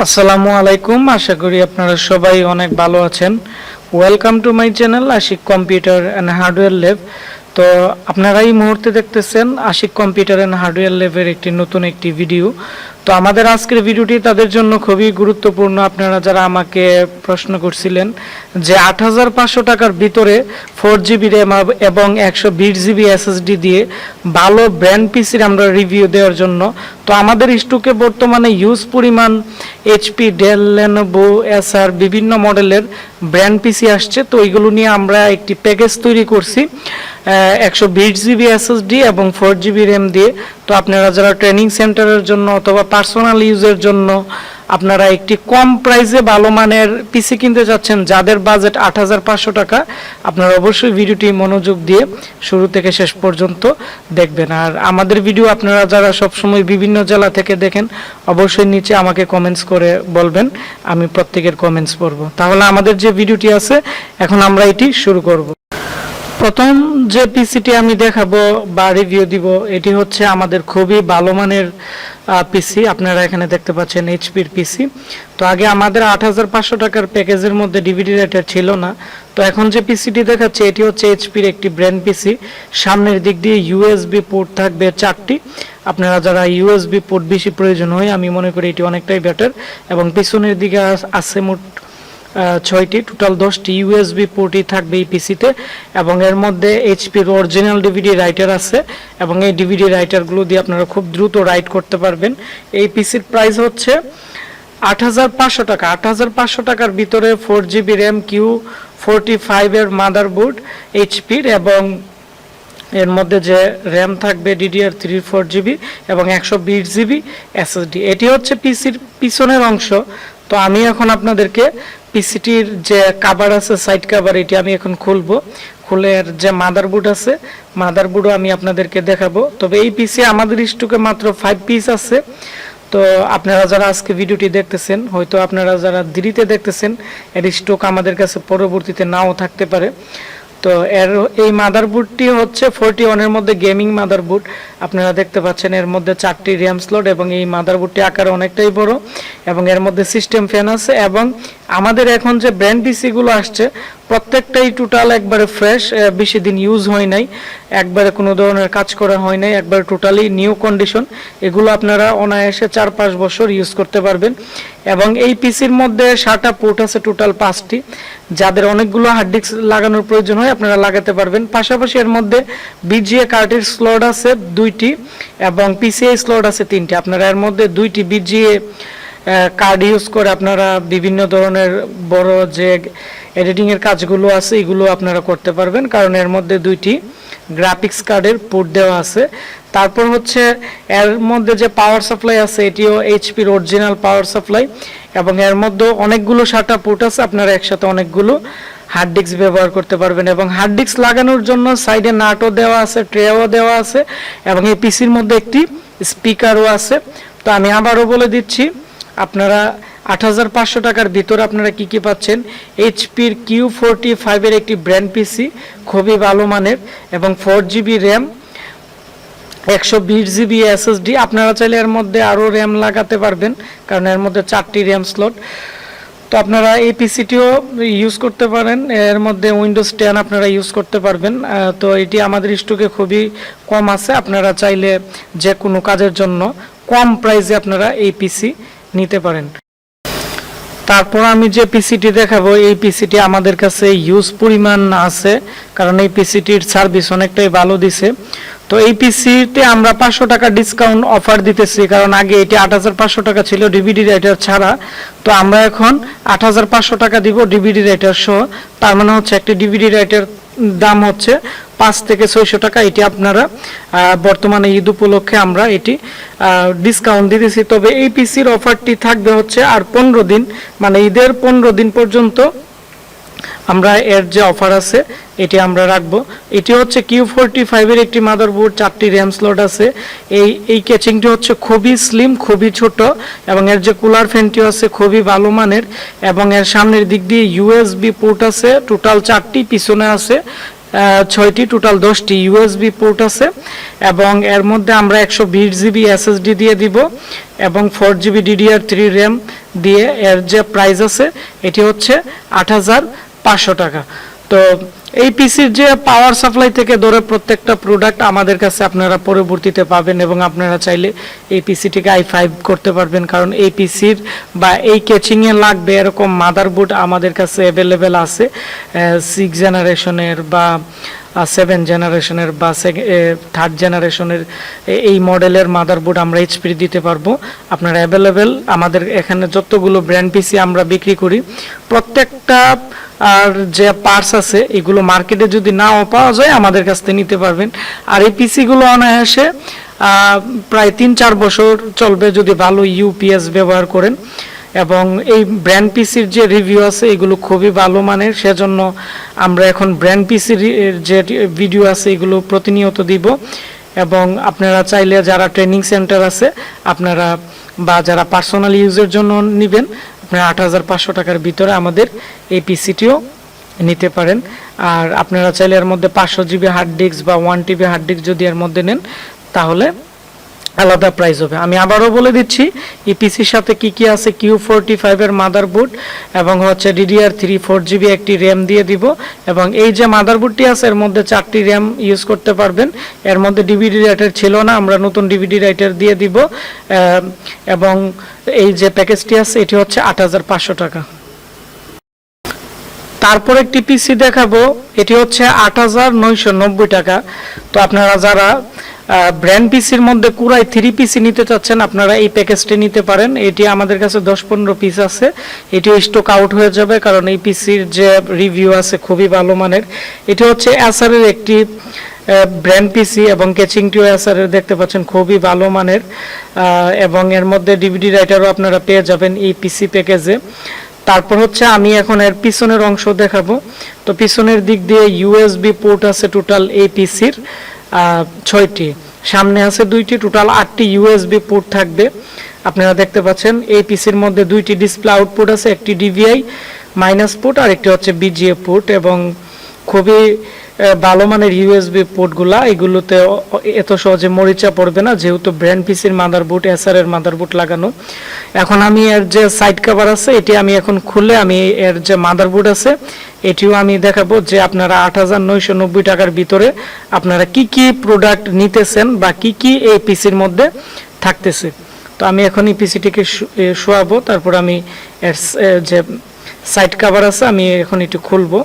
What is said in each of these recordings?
আসসালামু আলাইকুম, আশা করি আপনারা সবাই অনেক ভালো আছেন। Welcome to my channel Ashik computer and hardware lab. তো আপনারা এই মুহূর্তে দেখতেছেন আশিক কম্পিউটার অ্যান্ড হার্ডওয়্যার ল্যাবের নতুন একটি ভিডিও। তো আমাদের আজকের ভিডিওটি তাদের জন্য খুবই গুরুত্বপূর্ণ। আপনারা যারা আমাকে প্রশ্ন করছিলেন যে ৮৫০০ টাকার ভিতরে 4GB র্যাম এবং 120GB SSD দিয়ে ভালো ব্র্যান্ড পিসির আমরা রিভিউ দেওয়ার জন্য, তো আমাদের স্টকে বর্তমানে ইউজ পরিমাণ HP, ডেল, লেনোভো, এসার বিভিন্ন মডেলের ব্র্যান্ড পিসি আসছে। তো এইগুলো নিয়ে আমরা একটি প্যাকেজ তৈরি করছি 120GB SSD এবং 4GB র্যাম দিয়ে। তো আপনারা যারা ট্রেনিং সেন্টারের জন্য অথবা পার্সোনাল ইউজের জন্য আপনারা একটি কম প্রাইসে ভালো মানের পিসি কিনতে যাচ্ছেন, যাদের বাজেট ৮৫০০ টাকা, আপনারা অবশ্যই ভিডিওটি মনোযোগ দিয়ে শুরু থেকে শেষ পর্যন্ত দেখবেন। আর আমাদের ভিডিও আপনারা যারা সবসময় বিভিন্ন জেলা থেকে দেখেন, অবশ্যই নিচে আমাকে কমেন্টস করে বলবেন, আমি প্রত্যেকের কমেন্টস পড়ব। তাহলে আমাদের যে ভিডিওটি আছে এখন আমরা এটি শুরু করব। প্রথম যে পিসিটি আমি দেখাবো বা রিভিউ দিব, এটি হচ্ছে আমাদের খুবই ভালো মানের পিসি। আপনারা এখানে দেখতে পাচ্ছেন এইচপির পিসি। তো আগে আমাদের ৮৫০০ টাকার প্যাকেজের মধ্যে ডিভিডি রাইটার ছিল না। তো এখন যে পিসিটি দেখাচ্ছে এটি হচ্ছে এইচপির একটি ব্র্যান্ড পিসি। সামনের দিক দিয়ে ইউএসবি পোর্ট থাকবে 4টি। আপনারা যারা ইউএসবি পোর্ট বেশি প্রয়োজন হয়, আমি মনে করি এটি অনেকটাই বেটার। এবং পিছনের দিকে আছে মোট 6টি, টোটাল 10টি ইউএসবি পোর্টই থাকবে এই পিসিতে। এবং এর মধ্যে এইচপির অরিজিনাল ডিভিডি রাইটার আছে এবং এই ডিভিডি রাইটারগুলো দিয়ে আপনারা খুব দ্রুত রাইট করতে পারবেন। এই পিসির প্রাইস হচ্ছে ৮৫০০ টাকা। ৮৫০০ টাকার ভিতরে 4GB র্যাম, Q45 এর মাদারবোর্ড এইচপির, এবং এর মধ্যে যে র্যাম থাকবে DDR3 4GB এবং 120GB SSD। এটি হচ্ছে পিসির পিছনের অংশ। তো আমি এখন আপনাদেরকে পিসিটির যে কভার আছে, সাইড কভার, এটি আমি এখন খুলবো। খুলে এর যে মাদারবোর্ড আছে, মাদারবোর্ডও আমি আপনাদেরকে দেখাবো। তবে এই পিসি আমাদের স্টকে মাত্র 5 পিস আছে। তো আপনারা যারা আজকে ভিডিওটি দেখতেছেন, হয়তো আপনারা যারা দেরিতে দেখতেছেন, এর স্টক আমাদের কাছে পরবর্তীতে নাও থাকতে পারে। তো এই মাদারবোর্ডটি হচ্ছে 41 এর মধ্যে গেমিং মাদারবোর্ড। আপনারা দেখতে পাচ্ছেন এর মধ্যে 4টি র্যাম স্লট এবং এই মাদারবোর্ডটি আকারে অনেকটাই বড় এবং এর মধ্যে সিস্টেম ফ্যান আছে। এবং আমাদের এখন যে ব্র্যান্ড পিসিগুলো আসছে প্রত্যেকটাই টোটাল একবারে ফ্রেশ, বেশি দিন ইউজ হয় নাই, একবারে কোনো ধরনের কাজ করা হয় নাই, একবারে টোটালি নিউ কন্ডিশন। এগুলো আপনারা অনায়াসে 4-5 বছর ইউজ করতে পারবেন। এবং এই পিসির মধ্যে 7টা পোর্ট আছে, টোটাল 5টি। যাদের অনেকগুলো হার্ড ডিস্ক লাগানোর প্রয়োজন হয় আপনারা লাগাতে পারবেন। পাশাপাশি এর মধ্যে বিজিএ কার্ডের স্লট আছে 2টি এবং পিসিআই স্লট আছে 3টি। আপনারা এর মধ্যে 2টি বিজিএ কার্ড ইউজ করে আপনারা বিভিন্ন ধরনের বড় যে এডিটিংয়ের কাজগুলো আছে এগুলো আপনারা করতে পারবেন, কারণ এর মধ্যে 2টি গ্রাফিক্স কার্ডের পোর্ট দেওয়া আছে। তারপর হচ্ছে এর মধ্যে যে পাওয়ার সাপ্লাই আছে এটিও এইচপির অরিজিনাল পাওয়ার সাপ্লাই এবং এর মধ্যে অনেকগুলো 7টা পোর্ট আছে। আপনারা একসাথে অনেকগুলো হার্ড ডিস্ক ব্যবহার করতে পারবেন। এবং হার্ড ডিস্ক লাগানোর জন্য সাইডে নাটও দেওয়া আছে, ট্রেও দেওয়া আছে এবং এই পিসির মধ্যে একটি স্পিকারও আছে। তো আমি আবারও বলে দিচ্ছি, আপনারা ৮৫০০ টাকার ভিতরে আপনারা কি কি পাচ্ছেন? এইচপির Q45 এর একটি ব্র্যান্ড পিসি, খুবই ভালো মানের, এবং 4GB র্যাম, 120GB SSD। আপনারা চাইলে এর মধ্যে আরও র্যাম লাগাতে পারবেন, কারণ এর মধ্যে 4টি র্যাম স্লট। তো আপনারা এই পিসিটিও ইউজ করতে পারেন। এর মধ্যে উইন্ডোজ 10 আপনারা ইউজ করতে পারবেন। তো এটি আমাদের স্টকে খুবই কম আছে। আপনারা চাইলে যে কোনো কাজের জন্য কম প্রাইসে আপনারা এই পিসি নিতে পারেন। তারপর আমি যে পিসিটি দেখাবো, এই পিসিটি আমাদের কাছে ইউজ পরিমাণ আছে, কারণ এই পিসিটির সার্ভিস অনেকটাই ভালো দিছে। তো এই পিসিতে আমরা 500 টাকা ডিসকাউন্ট অফার দিতেছি, কারণ আগে এটি 8500 টাকা ছিল ডিভিডি রাইটার ছাড়া। তো আমরা এখন 8500 টাকা দিব ডিভিডি রাইটার সহ। তার মানে হচ্ছে একটি ডিভিডি রাইটার দাম হচ্ছে 5 থেকে 600 টাকা। এটি আপনারা বর্তমানে ঈদ উপলক্ষে আমরা এটি ডিসকাউন্ট দিতেছি। তবে এই পিসির অফারটি থাকবে হচ্ছে আর 15 দিন, মানে ঈদের 15 দিন পর্যন্ত আমরা এর যে অফার আছে এটি আমরা রাখবো। এটি হচ্ছে Q45 এর একটি মাদারবোর্ড, 4টি র্যাম স্লট আছে। এই ক্যাচিংটি হচ্ছে খুবই স্লিম, খুবই ছোট, এবং এর যে কুলার ফ্যানটিও আছে খুবই ভালো মানের। এবং এর সামনের দিক দিয়ে ইউএসবি পোর্ট আছে টোটাল 4টি, পিছনে আছে 6টি, টোটাল 10টি ইউএসবি পোর্ট আছে এবং এর মধ্যে আমরা 120 জিবি এসএসডি দিয়ে দিব এবং 4 জিবি DDR3 র্যাম দিয়ে এর যে প্রাইস আছে এটি হচ্ছে 8,500 টাকা। তো এই পিসির যে পাওয়ার সাপ্লাই থেকে ধরে প্রত্যেকটা প্রোডাক্ট আমাদের কাছে আপনারা পরবর্তীতে পাবেন এবং আপনারা চাইলে এই পিসিটিকে i5 করতে পারবেন, কারণ এই পিসির বা এই কেচিংয়ে লাগবে এরকম মাদারবোর্ড আমাদের কাছে অ্যাভেলেবেল আছে 6 জেনারেশনের বা 7 জেনারেশনের বা 3rd জেনারেশনের এই মডেলের মাদারবোর্ড আমরা এইচপি দিতে পারবো। আপনারা অ্যাভেলেবেল আমাদের এখানে যতগুলো ব্র্যান্ড পিসি আমরা বিক্রি করি প্রত্যেকটা আর যে পার্টস আছে এগুলো মার্কেটে যদি নাও পাওয়া যায় আমাদের কাছ থেকে নিতে পারবেন। আর এই পিসিগুলো অনায়াসে প্রায় 3-4 বছর চলবে যদি ভালো ইউপিএস ব্যবহার করেন এবং এই ব্র্যান্ড পিসির যে রিভিউ আছে এগুলো খুবই ভালো মানের, সেজন্য আমরা এখন ব্র্যান্ড পিসির যে ভিডিও আছে এগুলো প্রতিনিয়ত দিব এবং আপনারা চাইলে যারা ট্রেনিং সেন্টার আছে আপনারা বা যারা পার্সোনাল ইউজের জন্য নেবেন আপনারা 8,500 টাকার ভিতরে আমাদের এই পিসিটিও নিতে পারেন। আর আপনারা চাইলে এর মধ্যে 500 জিবি হার্ড ডিস্ক বা 1 টিবি হার্ড ডিস্ক যদি এর মধ্যে নেন তাহলে আলাদা প্রাইস হবে। আমি আবারও বলে দিচ্ছি এই পিসির সাথে কি কি আছে, Q45 এর মাদারবোর্ড এবং হচ্ছে DDR3 4 জিবি একটি র্যাম দিয়ে দিব এবং এই যে মাদারবোর্ডটি আছে এর মধ্যে 4টি র্যাম ইউজ করতে পারবেন। এর মধ্যে ডিভিডি রাইটার ছিল না, আমরা নতুন ডিভিডি রাইটার দিয়ে দিব এবং এই যে প্যাকেজটি আছে এটি হচ্ছে 8,500 টাকা। তারপর একটি পিসি দেখাবো, এটি হচ্ছে 8,990 টাকা। তো আপনারা যারা ব্র্যান্ড পিসির মধ্যে কুরাই 3 পিসি নিতে চাচ্ছেন আপনারা এই প্যাকেজটি নিতে পারেন। এটি আমাদের কাছে 10-15 পিস আছে, এটিও স্টক আউট হয়ে যাবে কারণ এই পিসির যে রিভিউ আছে খুবই ভালো মানের। এটি হচ্ছে অ্যাসারের একটি ব্র্যান্ড পিসি এবং কেচিংটিও অ্যাসারের দেখতে পাচ্ছেন খুবই ভালো মানের এবং এর মধ্যে ডিভিডি রাইটারও আপনারা পেয়ে যাবেন এই পিসি প্যাকেজে। তারপর হচ্ছে আমি এখন এর পিছনের অংশ দেখাবো। তো পিছনের দিক দিয়ে ইউএসবি পোর্ট আছে টোটাল এই পিসির 6টি, সামনে আছে 2টি, টোটাল 8টি ইউএসবি পোর্ট থাকবে। আপনারা দেখতে পাচ্ছেন এই পিসির মধ্যে 2টি ডিসপ্লে আউটপুট আছে, একটি ডিভিআই মাইনাস পোর্ট আর একটি হচ্ছে বিজিএ পোর্ট এবং খুবই ভালো মানের ইউএসবি পোর্টগুলা, এগুলোতে এত সহজে মরিচা পড়বে না যেহেতু ব্র্যান্ড পিসির মাদারবোর্ড এসআরের মাদারবোর্ড লাগানো। এখন আমি এর যে সাইড কভার আছে এটি আমি এখন খুলে আমি এর যে মাদারবোর্ড আছে এটিও আমি দেখাবো যে আপনারা 8,990 টাকার ভিতরে আপনারা কি কি প্রোডাক্ট নিতেছেন বা কি কি এই পিসির মধ্যে থাকতেছে। তো আমি এখন এই পিসিটিকে শোয়াবো, তারপর আমি এর যে সাইড কভার আছে আমি এখন একটু খুলবো।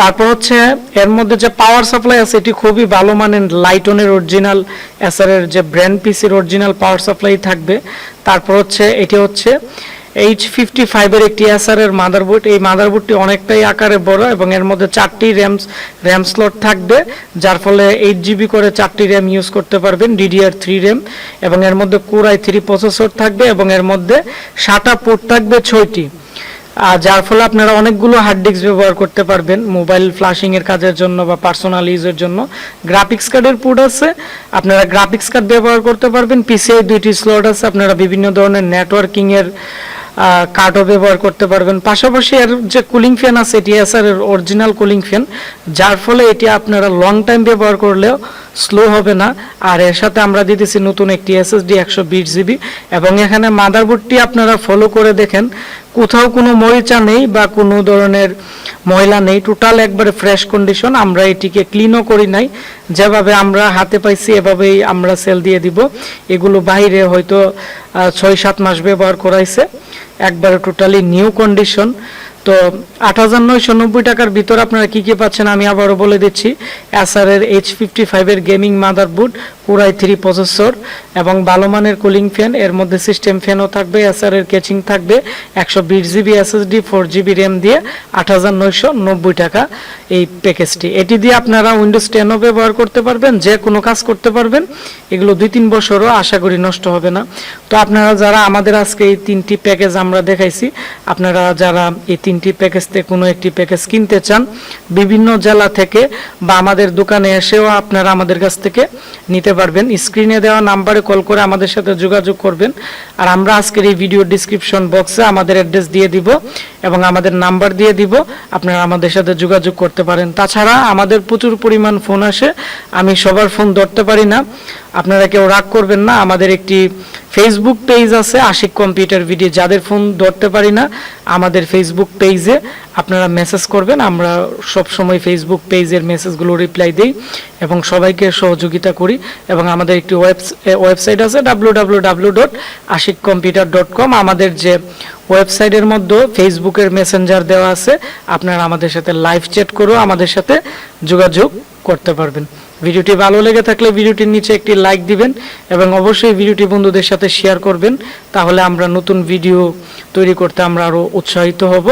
তারপর হচ্ছে এর মধ্যে যে পাওয়ার সাপ্লাই আছে এটি খুবই ভালো মানের লাইটনের অরিজিনাল এসআরের যে ব্র্যান্ড পিসির অরিজিনাল পাওয়ার সাপ্লাই থাকবে। তারপর হচ্ছে এটি হচ্ছে H55 এর একটি এসআরের মাদারবোর্ড। এই মাদারবোর্ডটি অনেকটাই আকারে বড় এবং এর মধ্যে 4টি র্যাম স্লট থাকবে, যার ফলে 8 জিবি করে 4টি র্যাম ইউজ করতে পারবেন DDR3 র্যাম এবং এর মধ্যে Core i3 প্রসেসর থাকবে এবং এর মধ্যে SATA পোর্ট থাকবে 6টি, যার ফলে আপনারা অনেকগুলো হার্ড ডিস্ক ব্যবহার করতে পারবেন মোবাইল ফ্ল্যাশিং এর কাজের জন্য বা পার্সোনাল ইউজের জন্য। গ্রাফিক্স কার্ডের পোর্ট আছে, আপনারা গ্রাফিক্স কার্ড ব্যবহার করতে পারবেন। পিসিআই 2টি স্লট আছে, আপনারা বিভিন্ন ধরনের নেটওয়ার্কিং এর কার্ডও ব্যবহার করতে পারবেন। পাশাপাশি এর যে কুলিং ফ্যান আছে এটি এসআরের অরিজিনাল কুলিং ফ্যান, যার ফলে এটি আপনারা লং টাইম ব্যবহার করলেও স্লো হবে না। আর এর সাথে আমরা দিতেছি নতুন একটি এসএসডি 120 জিবি এবং এখানে মাদারবোর্ডটি আপনারা ফলো করে দেখেন কোথাও কোনো মরিচা নেই বা কোনো ধরনের ময়লা নেই, টোটাল একবারে ফ্রেশ কন্ডিশন। আমরা এটিকে ক্লিনও করি নাই, যেভাবে আমরা হাতে পাইছি এভাবেই আমরা সেল দিয়ে দিব। এগুলো বাইরে হয়তো 6-7 মাস ব্যবহার করাইছে, একবারে টোটালি নিউ কন্ডিশন। তো 8,990 টাকার ভিতর আপনারা কি কি পাচ্ছেন আমি আবারও বলে দিচ্ছি। এসআরের H55 এর gaming motherboard, Core i3 processor এবং ভালো মানের কুলিং ফ্যান, এর মধ্যে সিস্টেম ফ্যানও থাকবে, এসআরের কেচিং থাকবে, 120 জিবি এসএসডি 4 জিবি র্যাম দিয়ে 8,990 টাকা এই প্যাকেজটি। এটি দিয়ে আপনারা উইন্ডোজ 10ও ব্যবহার করতে পারবেন, যে কোনো কাজ করতে পারবেন। এগুলো 2-3 বছরও আশা করি নষ্ট হবে না। তো আপনারা যারা আমাদের আজকে এই 3টি প্যাকেজ আমরা দেখাইছি, আপনারা যারা এই 3টি 3টি প্যাকেজ থেকে কোনো একটি প্যাকেজ কিনতে চান বিভিন্ন জেলা থেকে বা আমাদের দোকানে এসেও আপনারা আমাদের কাছ থেকে নিতে পারবেন। স্ক্রিনে দেওয়া নাম্বারে কল করে আমাদের সাথে যোগাযোগ করবেন। আর আমরা আজকের এই ভিডিও ডিসক্রিপশন বক্সে আমাদের অ্যাড্রেস দিয়ে দিব এবং আমাদের নাম্বার দিয়ে দিব, আপনারা আমাদের সাথে যোগাযোগ করতে পারেন। তাছাড়া আমাদের প্রচুর পরিমাণ ফোন আসে, আমি সবার ফোন ধরতে পারি না, আপনারা কেউ রাগ করবেন না। আমাদের একটি ফেসবুক পেজ আছে আশিক কম্পিউটার ভিডিও, যাদের ফোন ধরতে পারি না আমাদের ফেসবুক পেজে আপনারা মেসেজ করবেন, আমরা সব সময় ফেসবুক পেজের মেসেজগুলো রিপ্লাই দেই এবং সবাইকে সহযোগিতা করি। এবং আমাদের একটি ওয়েবসাইট আছে www.ashikcomputer.com। আমাদের যে ওয়েবসাইটের মধ্যে ফেসবুকের মেসেঞ্জার দেওয়া আছে, আপনারা আমাদের সাথে লাইভ চ্যাট করেও আমাদের সাথে যোগাযোগ করতে পারবেন। ভিডিওটি ভালো লেগে থাকলে ভিডিওটির নিচে একটি লাইক দিবেন এবং অবশ্যই ভিডিওটি বন্ধুদের সাথে শেয়ার করবেন, তাহলে আমরা নতুন ভিডিও তৈরি করতে আমরা আরও উৎসাহিত হব।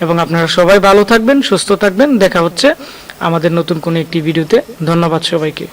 এবং আপনারা সবাই ভালো থাকবেন, সুস্থ থাকবেন। দেখা হচ্ছে আমাদের নতুন কোনো একটি ভিডিওতে। ধন্যবাদ সবাইকে।